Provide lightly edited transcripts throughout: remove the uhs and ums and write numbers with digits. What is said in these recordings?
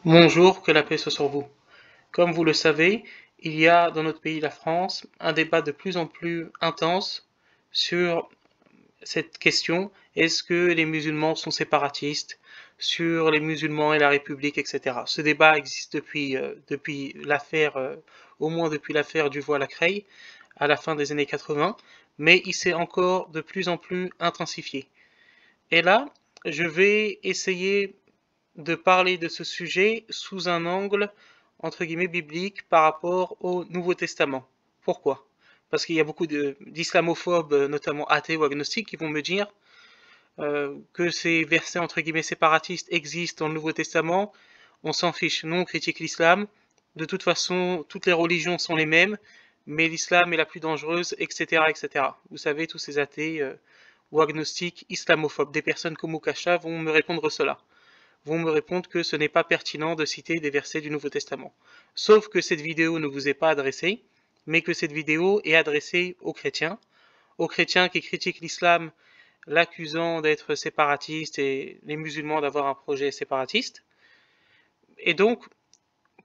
Bonjour, que la paix soit sur vous. Comme vous le savez, il y a dans notre pays, la France, un débat de plus en plus intense sur cette question, est-ce que les musulmans sont séparatistes, sur les musulmans et la République, etc. Ce débat existe depuis l'affaire, au moins depuis l'affaire du voile à Creil, à la fin des années 80, mais il s'est encore de plus en plus intensifié. Et là, je vais essayer de parler de ce sujet sous un angle entre guillemets biblique par rapport au Nouveau Testament. Pourquoi? Parce qu'il y a beaucoup d'islamophobes, notamment athées ou agnostiques, qui vont me dire que ces versets entre guillemets séparatistes existent dans le Nouveau Testament. On s'en fiche, nous on critique l'islam. De toute façon, toutes les religions sont les mêmes, mais l'islam est la plus dangereuse, etc., etc. Vous savez, tous ces athées ou agnostiques islamophobes, des personnes comme Mukasha vont me répondre cela, vont me répondre que ce n'est pas pertinent de citer des versets du Nouveau Testament. Sauf que cette vidéo ne vous est pas adressée, mais que cette vidéo est adressée aux chrétiens qui critiquent l'islam, l'accusant d'être séparatiste et les musulmans d'avoir un projet séparatiste. Et donc,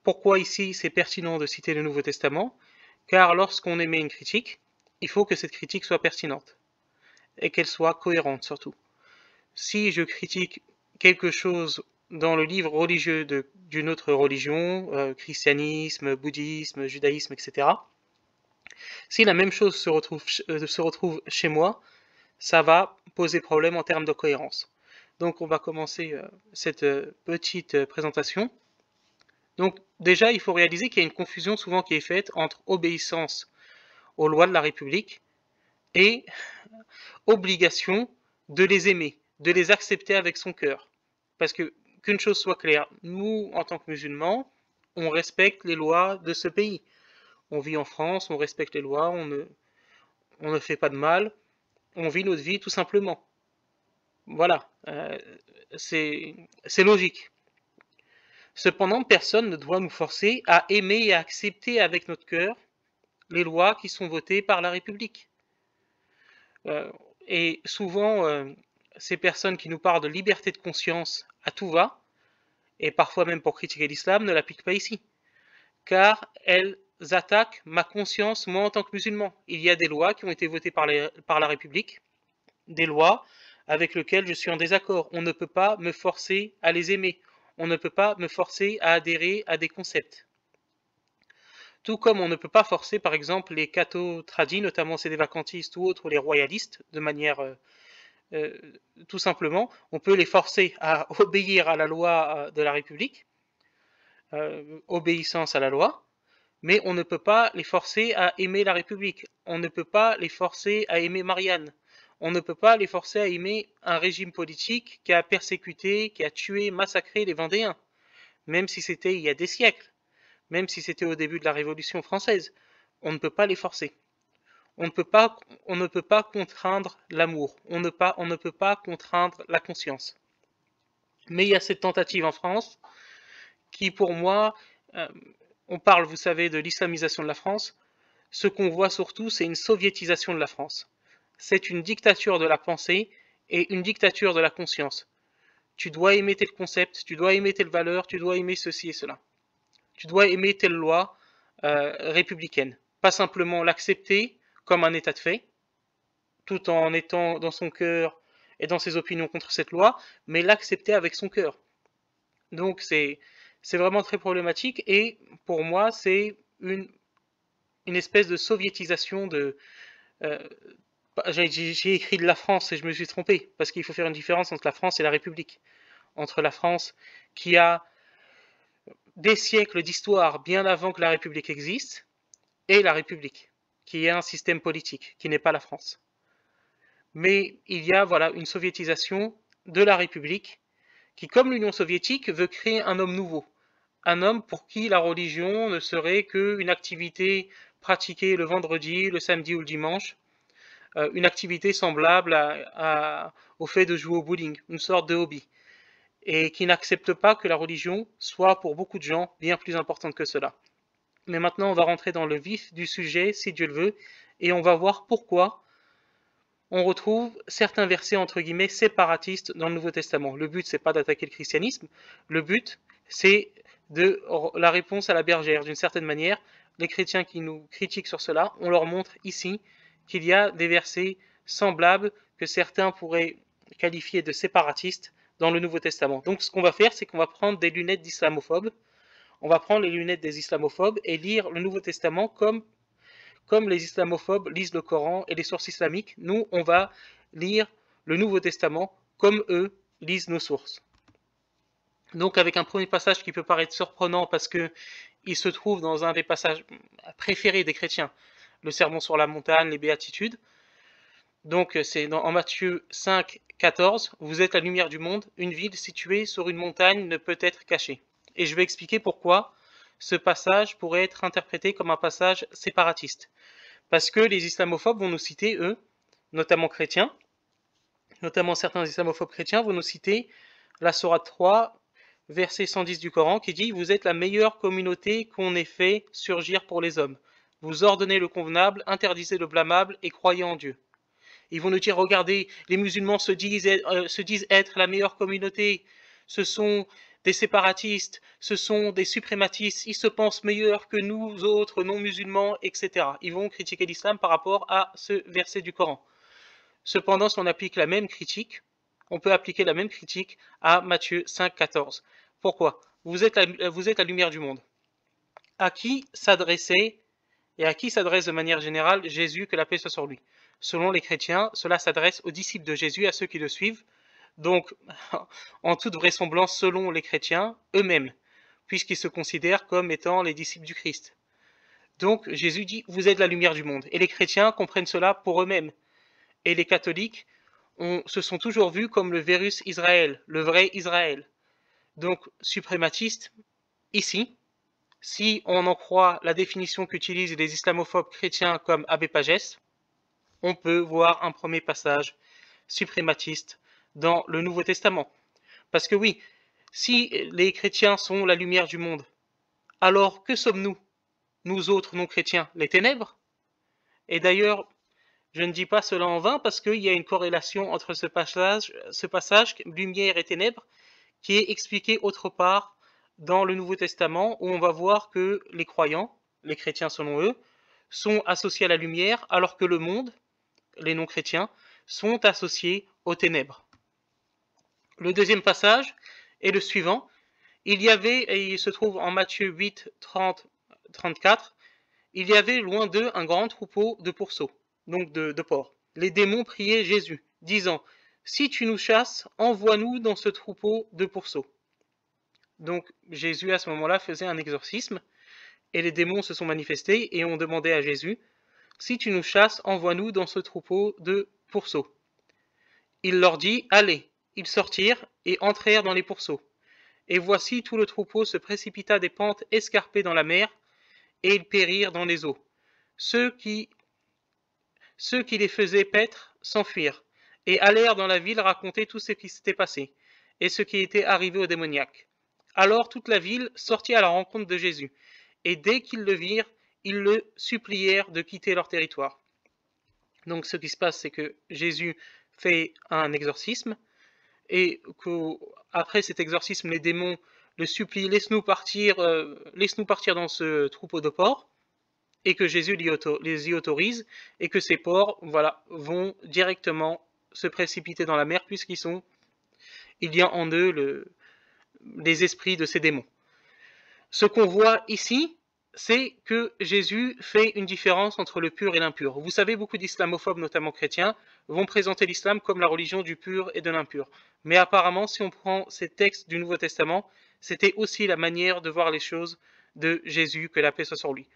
pourquoi ici c'est pertinent de citer le Nouveau Testament? Car lorsqu'on émet une critique, il faut que cette critique soit pertinente et qu'elle soit cohérente surtout. Si je critique quelque chose dans le livre religieux d'une autre religion, christianisme, bouddhisme, judaïsme, etc., si la même chose se retrouve chez moi, ça va poser problème en termes de cohérence. Donc on va commencer cette petite présentation. Donc déjà, il faut réaliser qu'il y a une confusion souvent qui est faite entre obéissance aux lois de la République et obligation de les aimer, de les accepter avec son cœur. Parce que, qu'une chose soit claire, nous, en tant que musulmans, on respecte les lois de ce pays. On vit en France, on respecte les lois, on ne fait pas de mal, on vit notre vie tout simplement. Voilà, c'est logique. Cependant, personne ne doit nous forcer à aimer et à accepter avec notre cœur les lois qui sont votées par la République. Et souvent, ces personnes qui nous parlent de liberté de conscience à tout va, et parfois même pour critiquer l'islam, ne l'appliquent pas ici. Car elles attaquent ma conscience, moi en tant que musulman. Il y a des lois qui ont été votées par la République, des lois avec lesquelles je suis en désaccord. On ne peut pas me forcer à les aimer. On ne peut pas me forcer à adhérer à des concepts. Tout comme on ne peut pas forcer, par exemple, les cathos tradis, notamment c'est des vacantistes ou autres, ou les royalistes, de manière tout simplement, on peut les forcer à obéir à la loi de la République, obéissance à la loi, mais on ne peut pas les forcer à aimer la République, on ne peut pas les forcer à aimer Marianne, on ne peut pas les forcer à aimer un régime politique qui a persécuté, qui a tué, massacré les Vendéens, même si c'était il y a des siècles, même si c'était au début de la Révolution française, on ne peut pas les forcer. On ne peut pas contraindre l'amour, on ne peut pas contraindre la conscience. Mais il y a cette tentative en France qui, pour moi, on parle, vous savez, de l'islamisation de la France. Ce qu'on voit surtout, c'est une soviétisation de la France. C'est une dictature de la pensée et une dictature de la conscience. Tu dois aimer tel concept, tu dois aimer telle valeur, tu dois aimer ceci et cela. Tu dois aimer telle loi républicaine. Pas simplement l'accepter comme un état de fait, tout en étant dans son cœur et dans ses opinions contre cette loi, mais l'accepter avec son cœur. Donc c'est vraiment très problématique et pour moi c'est une espèce de soviétisation de... Euh, j'ai écrit de la France et je me suis trompé, parce qu'il faut faire une différence entre la France et la République. Entre la France qui a des siècles d'histoire bien avant que la République existe, et la République, qui est un système politique, qui n'est pas la France. Mais il y a voilà une soviétisation de la République qui, comme l'Union soviétique, veut créer un homme nouveau. Un homme pour qui la religion ne serait qu'une activité pratiquée le vendredi, le samedi ou le dimanche, une activité semblable au fait de jouer au bowling, une sorte de hobby, et qui n'accepte pas que la religion soit pour beaucoup de gens bien plus importante que cela. Mais maintenant, on va rentrer dans le vif du sujet, si Dieu le veut, et on va voir pourquoi on retrouve certains versets entre guillemets séparatistes dans le Nouveau Testament. Le but, c'est pas d'attaquer le christianisme, le but, c'est de la réponse à la bergère. D'une certaine manière, les chrétiens qui nous critiquent sur cela, on leur montre ici qu'il y a des versets semblables que certains pourraient qualifier de séparatistes dans le Nouveau Testament. Donc ce qu'on va faire, c'est qu'on va prendre des lunettes d'islamophobes, on va prendre les lunettes des islamophobes et lire le Nouveau Testament comme les islamophobes lisent le Coran et les sources islamiques. Nous, on va lire le Nouveau Testament comme eux lisent nos sources. Donc avec un premier passage qui peut paraître surprenant parce qu'il se trouve dans un des passages préférés des chrétiens, le Sermon sur la montagne, les béatitudes. Donc c'est en Matthieu 5, 14, vous êtes la lumière du monde, une ville située sur une montagne ne peut être cachée. Et je vais expliquer pourquoi ce passage pourrait être interprété comme un passage séparatiste. Parce que les islamophobes vont nous citer, eux, notamment chrétiens, notamment certains islamophobes chrétiens vont nous citer la sourate 3, verset 110 du Coran, qui dit « Vous êtes la meilleure communauté qu'on ait fait surgir pour les hommes. Vous ordonnez le convenable, interdisez le blâmable et croyez en Dieu. » Ils vont nous dire, regardez, les musulmans se disent être la meilleure communauté, ce sont des séparatistes, ce sont des suprématistes, ils se pensent meilleurs que nous autres non-musulmans, etc. Ils vont critiquer l'islam par rapport à ce verset du Coran. Cependant, si on applique la même critique, on peut appliquer la même critique à Matthieu 5, 14. Pourquoi ? Vous êtes la lumière du monde. À qui s'adressait et à qui s'adresse de manière générale Jésus, que la paix soit sur lui ? Selon les chrétiens, cela s'adresse aux disciples de Jésus, à ceux qui le suivent, donc en toute vraisemblance selon les chrétiens eux-mêmes, puisqu'ils se considèrent comme étant les disciples du Christ. Donc Jésus dit, vous êtes la lumière du monde. Et les chrétiens comprennent cela pour eux-mêmes. Et les catholiques se sont toujours vus comme le Vérus Israël, le vrai Israël. Donc suprématiste, ici, si on en croit la définition qu'utilisent les islamophobes chrétiens comme Abbé Pagès, on peut voir un premier passage suprématiste dans le Nouveau Testament. Parce que oui, si les chrétiens sont la lumière du monde, alors que sommes-nous, nous autres non-chrétiens, les ténèbres? Et d'ailleurs, je ne dis pas cela en vain parce qu'il y a une corrélation entre ce passage, lumière et ténèbres, qui est expliqué autre part dans le Nouveau Testament, où on va voir que les croyants, les chrétiens selon eux, sont associés à la lumière, alors que le monde, les non-chrétiens, sont associés aux ténèbres. Le deuxième passage est le suivant. Il y avait, et il se trouve en Matthieu 8, 30, 34, il y avait loin d'eux un grand troupeau de pourceaux, donc de porcs. Les démons priaient Jésus, disant, « Si tu nous chasses, envoie-nous dans ce troupeau de pourceaux. » Donc Jésus à ce moment-là faisait un exorcisme, et les démons se sont manifestés et ont demandé à Jésus, « Si tu nous chasses, envoie-nous dans ce troupeau de pourceaux. » Il leur dit, « Allez !» Ils sortirent et entrèrent dans les pourceaux. Et voici tout le troupeau se précipita des pentes escarpées dans la mer, et ils périrent dans les eaux. Ceux qui les faisaient paître s'enfuirent, et allèrent dans la ville raconter tout ce qui s'était passé, et ce qui était arrivé aux démoniaques. Alors toute la ville sortit à la rencontre de Jésus, et dès qu'ils le virent, ils le supplièrent de quitter leur territoire. Donc ce qui se passe, c'est que Jésus fait un exorcisme, et qu'après cet exorcisme, les démons le supplient, laisse-nous partir dans ce troupeau de porcs, et que Jésus les y autorise, et que ces porcs, voilà, vont directement se précipiter dans la mer, il y a en eux les esprits de ces démons. Ce qu'on voit ici, c'est que Jésus fait une différence entre le pur et l'impur. Vous savez, beaucoup d'islamophobes, notamment chrétiens, vont présenter l'islam comme la religion du pur et de l'impur. Mais apparemment, si on prend ces textes du Nouveau Testament, c'était aussi la manière de voir les choses de Jésus, que la paix soit sur lui.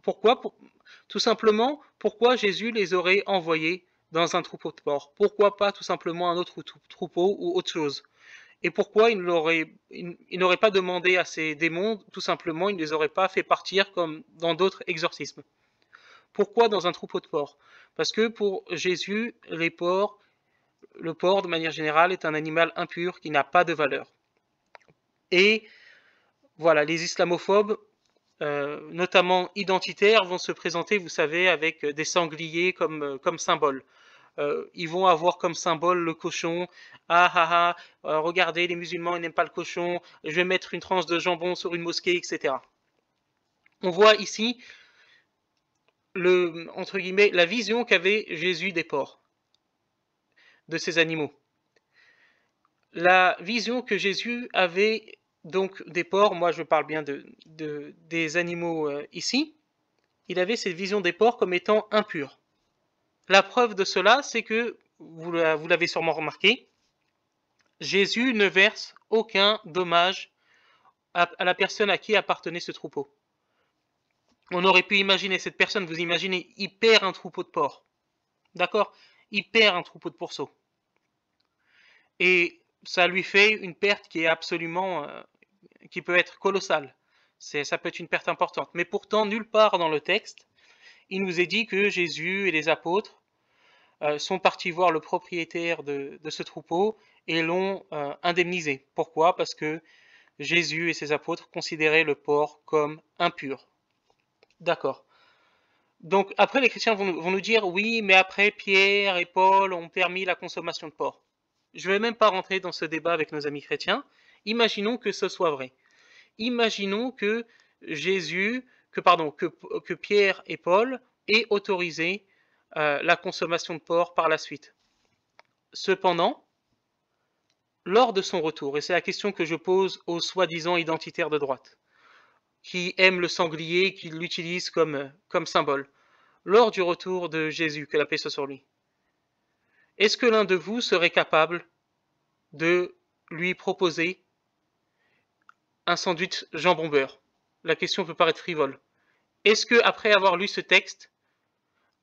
Pourquoi ? Tout simplement, pourquoi Jésus les aurait envoyés dans un troupeau de porcs? Pourquoi pas tout simplement un autre troupeau ou autre chose? Et pourquoi il n'aurait pas demandé à ces démons, tout simplement, il ne les aurait pas fait partir comme dans d'autres exorcismes? Pourquoi dans un troupeau de porcs? Parce que pour Jésus, le porc, de manière générale, est un animal impur qui n'a pas de valeur. Et voilà, les islamophobes, notamment identitaires, vont se présenter, vous savez, avec des sangliers comme symbole. ils vont avoir comme symbole le cochon. Ah ah ah, regardez, les musulmans ils n'aiment pas le cochon, je vais mettre une tranche de jambon sur une mosquée, etc. On voit ici entre guillemets, la vision qu'avait Jésus des porcs, de ces animaux. La vision que Jésus avait donc des porcs, moi je parle bien des animaux ici, il avait cette vision des porcs comme étant impurs. La preuve de cela, c'est que, vous l'avez sûrement remarqué, Jésus ne verse aucun dommage à la personne à qui appartenait ce troupeau. On aurait pu imaginer cette personne, vous imaginez, il perd un troupeau de porcs. D'accord? Il perd un troupeau de pourceaux. Et ça lui fait une perte qui est absolument, qui peut être colossale. Ça peut être une perte importante. Mais pourtant, nulle part dans le texte, il nous est dit que Jésus et les apôtres sont partis voir le propriétaire de ce troupeau et l'ont indemnisé. Pourquoi? Parce que Jésus et ses apôtres considéraient le porc comme impur. D'accord. Donc après, les chrétiens vont nous dire, oui, mais après, Pierre et Paul ont permis la consommation de porc. Je ne vais même pas rentrer dans ce débat avec nos amis chrétiens. Imaginons que ce soit vrai. Imaginons que que Pierre et Paul aient autorisé la consommation de porc par la suite. Cependant, lors de son retour, et c'est la question que je pose aux soi-disant identitaires de droite, qui aiment le sanglier, qui l'utilisent comme symbole, lors du retour de Jésus, que la paix soit sur lui, est-ce que l'un de vous serait capable de lui proposer un sandwich jambon-beurre? La question peut paraître frivole. Est-ce que, après avoir lu ce texte,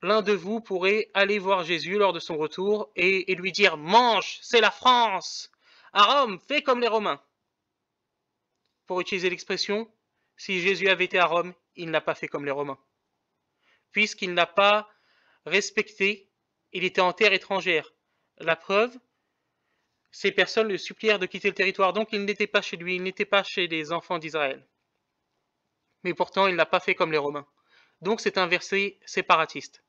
l'un de vous pourrait aller voir Jésus lors de son retour et lui dire « Mange, c'est la France! À Rome, fais comme les Romains !» Pour utiliser l'expression, si Jésus avait été à Rome, il n'a pas fait comme les Romains. Puisqu'il n'a pas respecté, il était en terre étrangère. La preuve, ces personnes le supplièrent de quitter le territoire, donc il n'était pas chez lui, il n'était pas chez les enfants d'Israël. Mais pourtant, il n'a pas fait comme les Romains. Donc c'est un verset séparatiste.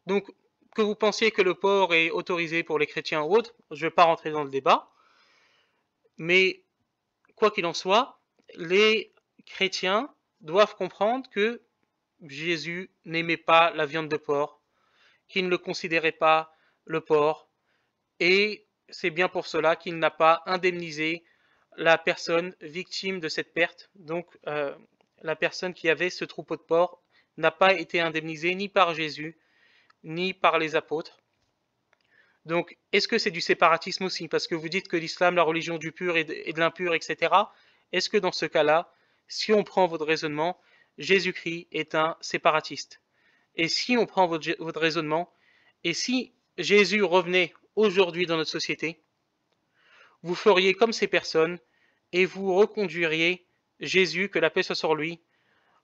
Donc, que vous pensiez que le porc est autorisé pour les chrétiens ou autres, je ne vais pas rentrer dans le débat, mais quoi qu'il en soit, les chrétiens doivent comprendre que Jésus n'aimait pas la viande de porc, qu'il ne le considérait pas le porc, et c'est bien pour cela qu'il n'a pas indemnisé la personne victime de cette perte. Donc la personne qui avait ce troupeau de porcs n'a pas été indemnisée ni par Jésus, ni par les apôtres. Donc, est-ce que c'est du séparatisme aussi? Parce que vous dites que l'islam, la religion du pur et de l'impur, etc. Est-ce que dans ce cas-là, si on prend votre raisonnement, Jésus-Christ est un séparatiste? Et si on prend votre raisonnement, et si Jésus revenait aujourd'hui dans notre société, vous feriez comme ces personnes et vous reconduiriez Jésus, que la paix soit sur lui,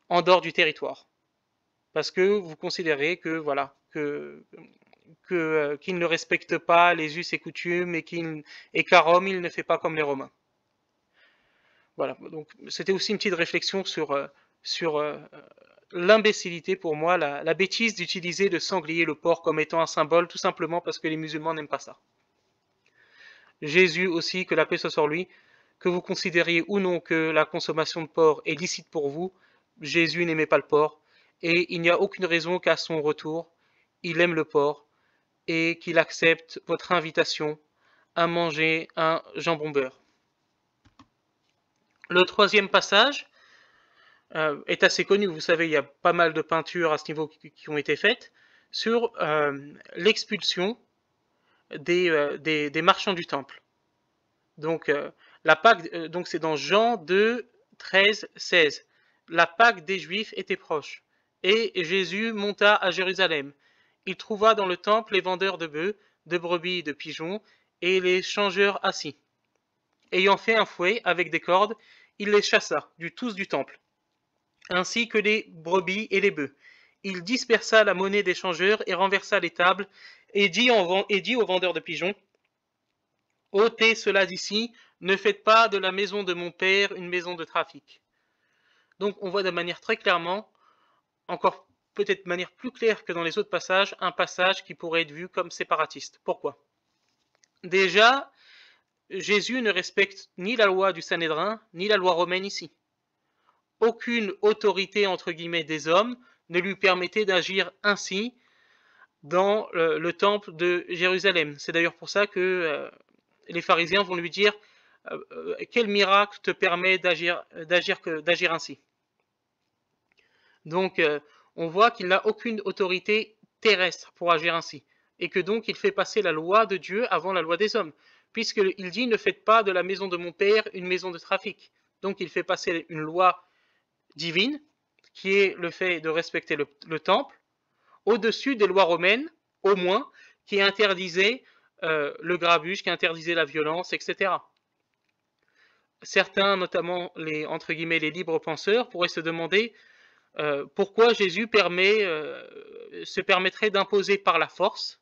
en dehors du territoire. Parce que vous considérez que, voilà, qu'il ne respecte pas les us et coutumes et qu'à Rome, il ne fait pas comme les Romains. Voilà, donc c'était aussi une petite réflexion sur l'imbécilité pour moi, la bêtise d'utiliser le sanglier, le porc comme étant un symbole, tout simplement parce que les musulmans n'aiment pas ça. Jésus aussi, que la paix soit sur lui, que vous considériez ou non que la consommation de porc est licite pour vous, Jésus n'aimait pas le porc, et il n'y a aucune raison qu'à son retour, il aime le porc, et qu'il accepte votre invitation à manger un jambon-beurre. Le troisième passage est assez connu, vous savez, il y a pas mal de peintures à ce niveau qui ont été faites, sur l'expulsion des marchands du temple. Donc, la Pâque, donc c'est dans Jean 2, 13, 16. La Pâque des Juifs était proche, et Jésus monta à Jérusalem. Il trouva dans le temple les vendeurs de bœufs, de brebis et de pigeons, et les changeurs assis. Ayant fait un fouet avec des cordes, il les chassa tous du temple, ainsi que les brebis et les bœufs. Il dispersa la monnaie des changeurs et renversa les tables, et dit aux vendeurs de pigeons, « ôtez cela d'ici, ne faites pas de la maison de mon père une maison de trafic. » Donc on voit de manière très clairement, encore peut-être de manière plus claire que dans les autres passages, un passage qui pourrait être vu comme séparatiste. Pourquoi? Déjà, Jésus ne respecte ni la loi du Sanhédrin, ni la loi romaine ici. Aucune autorité, entre guillemets, des hommes ne lui permettait d'agir ainsi dans le temple de Jérusalem. C'est d'ailleurs pour ça que les pharisiens vont lui dire quel miracle te permet d'agir ainsi. Donc on voit qu'il n'a aucune autorité terrestre pour agir ainsi, et que donc il fait passer la loi de Dieu avant la loi des hommes, puisqu'il dit ne faites pas de la maison de mon père une maison de trafic. Donc il fait passer une loi divine, qui est le fait de respecter le temple, au-dessus des lois romaines, au moins, qui interdisaient le grabuge, qui interdisaient la violence, etc. Certains, notamment les, entre guillemets, les libres penseurs, pourraient se demander pourquoi Jésus se permettrait d'imposer par la force,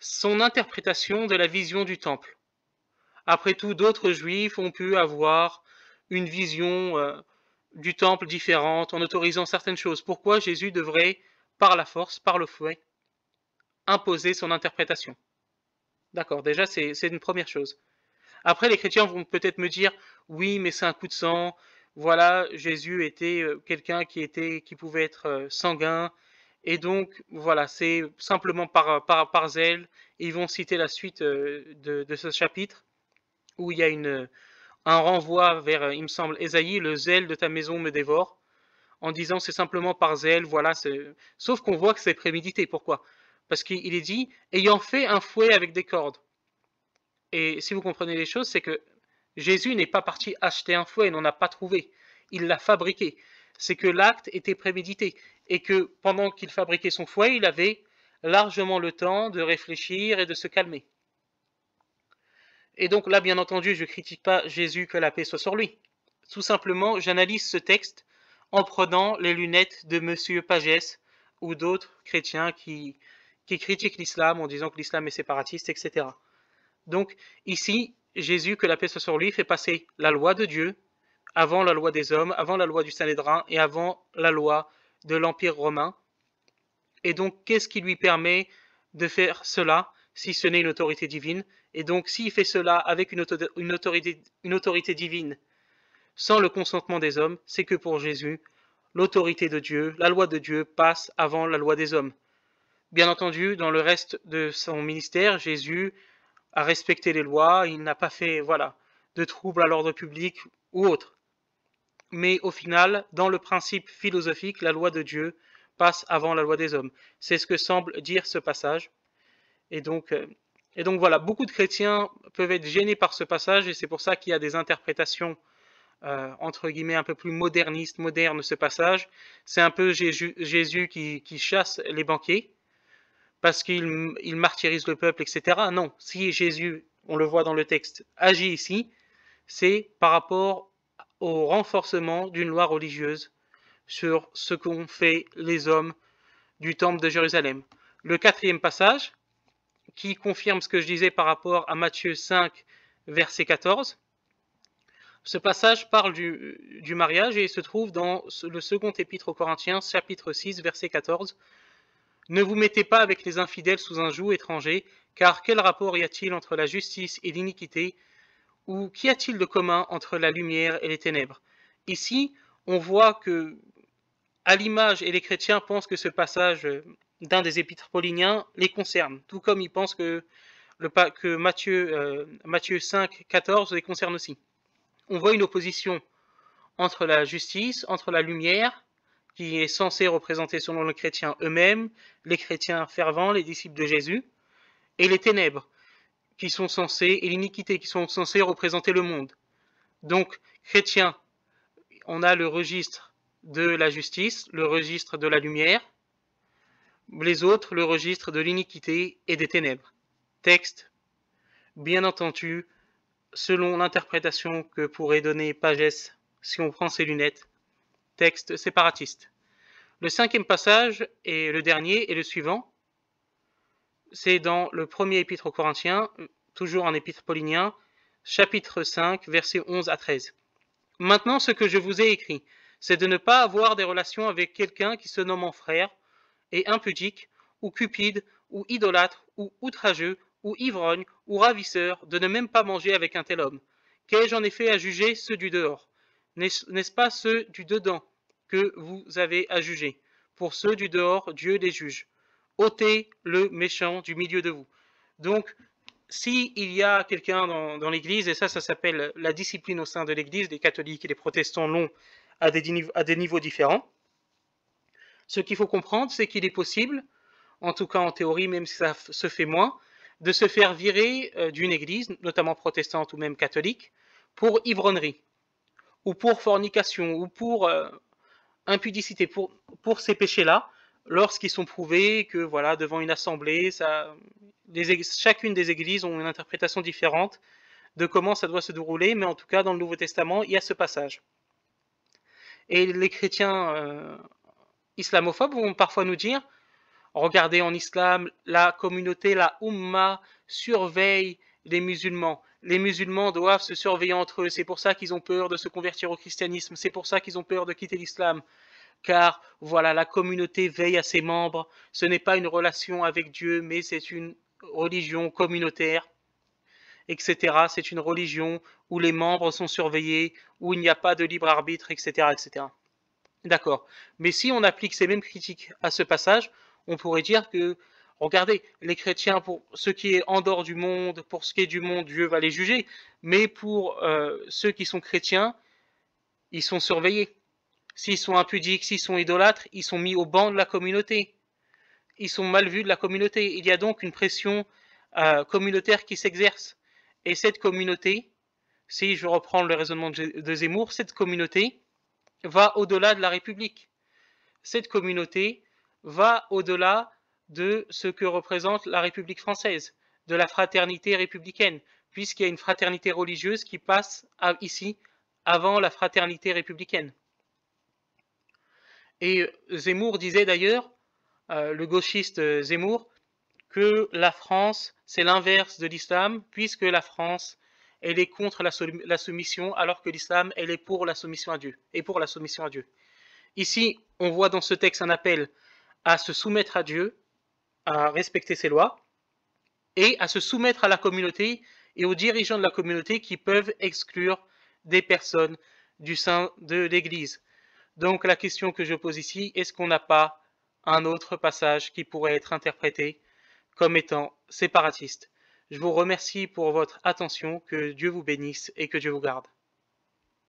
son interprétation de la vision du temple. Après tout, d'autres juifs ont pu avoir une vision du temple différente en autorisant certaines choses. Pourquoi Jésus devrait, par la force, par le fouet, imposer son interprétation? D'accord, déjà c'est une première chose. Après, les chrétiens vont peut-être me dire, oui, mais c'est un coup de sang, voilà, Jésus était quelqu'un qui pouvait être sanguin, et donc, voilà, c'est simplement par zèle, et ils vont citer la suite de ce chapitre, où il y a un renvoi vers, il me semble, Ésaïe, le zèle de ta maison me dévore, en disant c'est simplement par zèle, voilà, sauf qu'on voit que c'est prémédité, pourquoi? Parce qu'il est dit, ayant fait un fouet avec des cordes. Et si vous comprenez les choses, c'est que Jésus n'est pas parti acheter un fouet, il n'en a pas trouvé, il l'a fabriqué. C'est que l'acte était prémédité, et que pendant qu'il fabriquait son fouet, il avait largement le temps de réfléchir et de se calmer. Et donc là, bien entendu, je ne critique pas Jésus, que la paix soit sur lui. Tout simplement, j'analyse ce texte en prenant les lunettes de Monsieur Pagès ou d'autres chrétiens qui critiquent l'islam en disant que l'islam est séparatiste, etc. Donc ici, Jésus, que la paix soit sur lui, fait passer la loi de Dieu avant la loi des hommes, avant la loi du Sanhédrin et avant la loi de l'Empire romain. Et donc, qu'est-ce qui lui permet de faire cela, si ce n'est une autorité divine? Et donc, s'il fait cela avec une autorité divine, sans le consentement des hommes, c'est que pour Jésus, l'autorité de Dieu, la loi de Dieu passe avant la loi des hommes. Bien entendu, dans le reste de son ministère, Jésus a respecté les lois, il n'a pas fait de troubles à l'ordre public ou autre. Mais au final, dans le principe philosophique, la loi de Dieu passe avant la loi des hommes. C'est ce que semble dire ce passage. Et donc voilà, beaucoup de chrétiens peuvent être gênés par ce passage, et c'est pour ça qu'il y a des interprétations entre guillemets un peu plus modernistes, modernes de ce passage. C'est un peu Jésus qui chasse les banquiers, parce qu'il martyrise le peuple, etc. Non, si Jésus, on le voit dans le texte, agit ici, c'est par rapport au renforcement d'une loi religieuse sur ce qu'ont fait les hommes du temple de Jérusalem. Le quatrième passage, qui confirme ce que je disais par rapport à Matthieu 5, verset 14, ce passage parle du mariage et il se trouve dans le second épître aux Corinthiens, chapitre 6, verset 14. Ne vous mettez pas avec les infidèles sous un joug étranger, car quel rapport y a-t-il entre la justice et l'iniquité? Ou qu'y a-t-il de commun entre la lumière et les ténèbres? Ici, on voit que, à l'image, et les chrétiens pensent que ce passage d'un des épîtres pauliniens les concerne, tout comme ils pensent que Matthieu 5, 14 les concerne aussi. On voit une opposition entre la justice, entre la lumière, qui est censée représenter selon les chrétiens eux-mêmes, les chrétiens fervents, les disciples de Jésus, et les ténèbres, et l'iniquité, qui sont censés représenter le monde. Donc, chrétiens, on a le registre de la justice, le registre de la lumière, les autres, le registre de l'iniquité et des ténèbres. Texte, bien entendu, selon l'interprétation que pourrait donner Pagès, si on prend ses lunettes, texte séparatiste. Le cinquième passage, et le dernier, et le suivant, c'est dans le premier épître aux Corinthiens, toujours un épître paulinien, chapitre 5, versets 11 à 13. Maintenant, ce que je vous ai écrit, c'est de ne pas avoir des relations avec quelqu'un qui se nomme en frère, et impudique, ou cupide, ou idolâtre, ou outrageux, ou ivrogne, ou ravisseur, de ne même pas manger avec un tel homme. Qu'ai-je en effet à juger ceux du dehors? N'est-ce pas ceux du dedans que vous avez à juger? Pour ceux du dehors, Dieu les juge. Ôtez le méchant du milieu de vous. Donc, s'il y a quelqu'un dans l'Église, et ça s'appelle la discipline au sein de l'Église, les catholiques et les protestants l'ont à des niveaux différents, ce qu'il faut comprendre, c'est qu'il est possible, en tout cas en théorie, même si ça se fait moins, de se faire virer d'une église, notamment protestante ou même catholique, pour ivrognerie, ou pour fornication, ou pour impudicité, pour ces péchés-là, lorsqu'ils sont prouvés que, voilà, devant une assemblée, chacune des églises ont une interprétation différente de comment ça doit se dérouler, mais en tout cas, dans le Nouveau Testament, il y a ce passage. Et les chrétiens islamophobes vont parfois nous dire: regardez, en islam, la communauté, la Ummah, surveille les musulmans. Les musulmans doivent se surveiller entre eux. C'est pour ça qu'ils ont peur de se convertir au christianisme. C'est pour ça qu'ils ont peur de quitter l'islam. Car, voilà, la communauté veille à ses membres. Ce n'est pas une relation avec Dieu, mais c'est une religion communautaire, etc. C'est une religion où les membres sont surveillés, où il n'y a pas de libre arbitre, etc., etc. D'accord. Mais si on applique ces mêmes critiques à ce passage, on pourrait dire que, regardez, les chrétiens, pour ce qui est en dehors du monde, pour ce qui est du monde, Dieu va les juger, mais pour ceux qui sont chrétiens, ils sont surveillés. S'ils sont impudiques, s'ils sont idolâtres, ils sont mis au banc de la communauté. Ils sont mal vus de la communauté. Il y a donc une pression communautaire qui s'exerce. Et cette communauté, si je reprends le raisonnement de Zemmour, cette communauté va au-delà de la République. Cette communauté va au-delà de ce que représente la République française, de la fraternité républicaine, puisqu'il y a une fraternité religieuse qui passe ici avant la fraternité républicaine. Et Zemmour disait d'ailleurs, le gauchiste Zemmour, que la France, c'est l'inverse de l'islam, puisque la France, elle est contre la soumission, alors que l'islam, elle est pour la soumission à Dieu, et pour la soumission à Dieu. Ici, on voit dans ce texte un appel à se soumettre à Dieu, à respecter ses lois, et à se soumettre à la communauté et aux dirigeants de la communauté qui peuvent exclure des personnes du sein de l'Église. Donc la question que je pose ici, est-ce qu'on n'a pas un autre passage qui pourrait être interprété comme étant séparatiste? Je vous remercie pour votre attention, que Dieu vous bénisse et que Dieu vous garde.